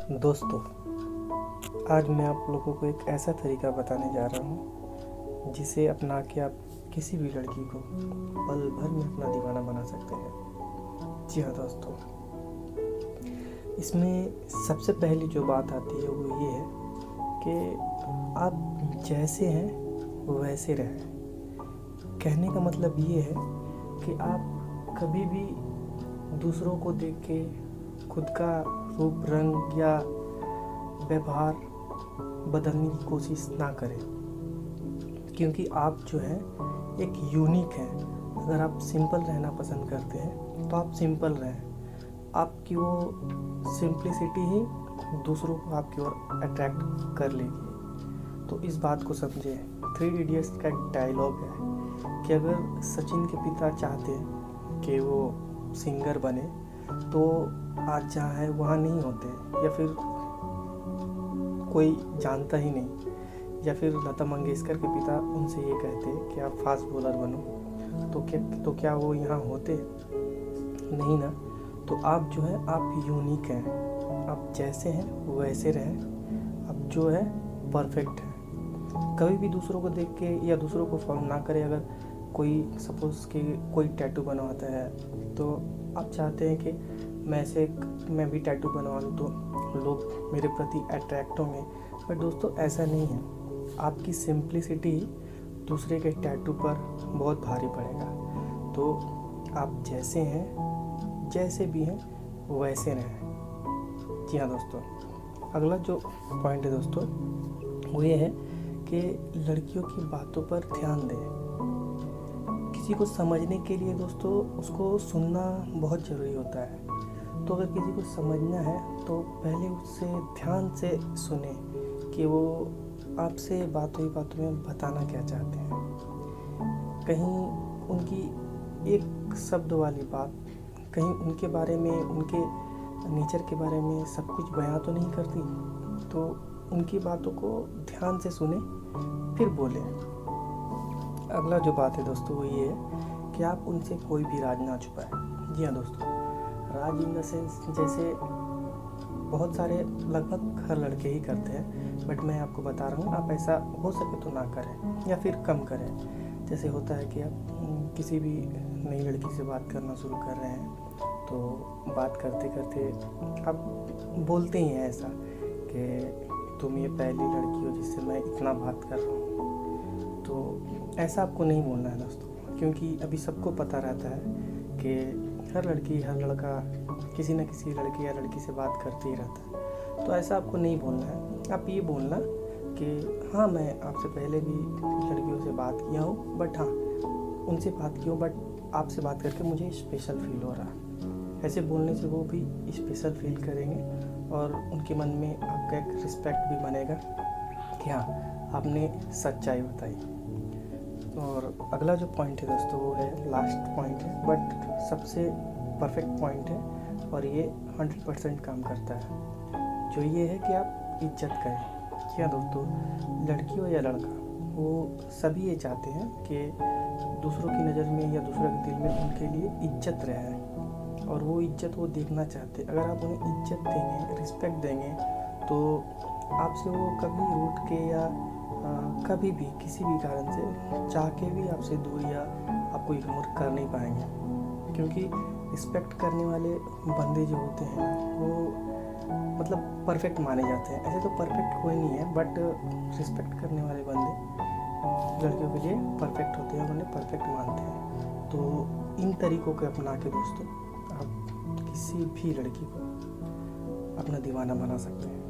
दोस्तों, आज मैं आप लोगों को एक ऐसा तरीका बताने जा रहा हूँ जिसे अपना के आप किसी भी लड़की को पल भर में अपना दीवाना बना सकते हैं। जी हाँ दोस्तों, इसमें सबसे पहली जो बात आती है वो ये है कि आप जैसे हैं वैसे रहें। कहने का मतलब ये है कि आप कभी भी दूसरों को देख के खुद का रूप रंग या व्यवहार बदलने की कोशिश ना करें, क्योंकि आप जो है एक यूनिक हैं। अगर आप सिंपल रहना पसंद करते हैं तो आप सिंपल रहें। आपकी वो सिंप्लिसिटी ही दूसरों को आपकी ओर अट्रैक्ट कर लेगी। तो इस बात को समझें। 3 इडियट्स का एक डायलॉग है कि अगर सचिन के पिता चाहते हैं कि वो सिंगर बने तो आज जहाँ है वहाँ नहीं होते, या फिर कोई जानता ही नहीं, या फिर लता मंगेशकर के पिता उनसे ये कहते कि आप फास्ट बॉलर बनो तो क्या वो यहाँ होते? नहीं ना। तो आप जो है आप यूनिक हैं। आप जैसे हैं वैसे रहें। आप जो है परफेक्ट हैं। कभी भी दूसरों को देख के या दूसरों को फॉलो ना करें। अगर कोई सपोज़ कि कोई टैटू बनवाता है तो आप चाहते हैं कि मैं भी टैटू बनवा लूँ तो लोग मेरे प्रति अट्रैक्ट होंगे, बट दोस्तों ऐसा नहीं है। आपकी सिंप्लिसिटी दूसरे के टैटू पर बहुत भारी पड़ेगा। तो आप जैसे हैं, जैसे भी हैं वैसे रहें। जी हाँ दोस्तों, अगला जो पॉइंट है दोस्तों वो ये है कि लड़कियों की बातों पर ध्यान दें। किसी को समझने के लिए दोस्तों उसको सुनना बहुत ज़रूरी होता है। तो अगर किसी को समझना है तो पहले उससे ध्यान से सुने कि वो आपसे बातों ही बातों में बताना क्या चाहते हैं। कहीं उनकी एक शब्द वाली बात कहीं उनके बारे में, उनके नेचर के बारे में सब कुछ बयां तो नहीं करती। तो उनकी बातों को ध्यान से सुने फिर बोले। अगला जो बात है दोस्तों वो ये है कि आप उनसे कोई भी राज ना छुपाएं। जी हाँ दोस्तों, राज इन द सेंस जैसे बहुत सारे लगभग हर लड़के ही करते हैं, बट मैं आपको बता रहा हूँ आप ऐसा हो सके तो ना करें या फिर कम करें। जैसे होता है कि आप किसी भी नई लड़की से बात करना शुरू कर रहे हैं तो बात करते करते आप बोलते ही हैं ऐसा कि तुम ये पहली लड़की हो जिससे मैं इतना बात कर रहा हूँ। तो ऐसा आपको नहीं बोलना है दोस्तों, क्योंकि अभी सबको पता रहता है कि हर लड़की हर लड़का किसी न किसी लड़की या लड़की से बात करते ही रहता है। तो ऐसा आपको नहीं बोलना है। आप ये बोलना कि हाँ मैं आपसे पहले भी लड़कियों से बात किया हूँ, बट हाँ उनसे बात की हूँ, बट आपसे बात करके मुझे स्पेशल फील हो रहा है। ऐसे बोलने से वो भी स्पेशल फील करेंगे और उनके मन में आपका एक रिस्पेक्ट भी बनेगा कि हाँ आपने सच्चाई बताई। और अगला जो पॉइंट है दोस्तों वो है लास्ट पॉइंट है, बट सबसे परफेक्ट पॉइंट है और ये 100% काम करता है। जो ये है कि आप इज्जत करें। क्या दोस्तों, लड़की हो या लड़का, वो सभी ये चाहते हैं कि दूसरों की नज़र में या दूसरों के दिल में उनके लिए इज्जत रहे, और वो इज्जत वो देखना चाहते हैं। अगर आप उन्हें इज्जत देंगे, रिस्पेक्ट देंगे तो आपसे वो कभी रूठ के या कभी भी किसी भी कारण से चाह के भी आपसे दूर या आपको इग्नोर कर नहीं पाएंगे, क्योंकि रिस्पेक्ट करने वाले बंदे जो होते हैं वो मतलब परफेक्ट माने जाते हैं। ऐसे तो परफेक्ट कोई नहीं है, बट रिस्पेक्ट करने वाले बंदे लड़कियों के लिए परफेक्ट होते हैं, उन्हें परफेक्ट मानते हैं। तो इन तरीक़ों को अपना के दोस्तों आप किसी भी लड़की को अपना दीवाना बना सकते हैं।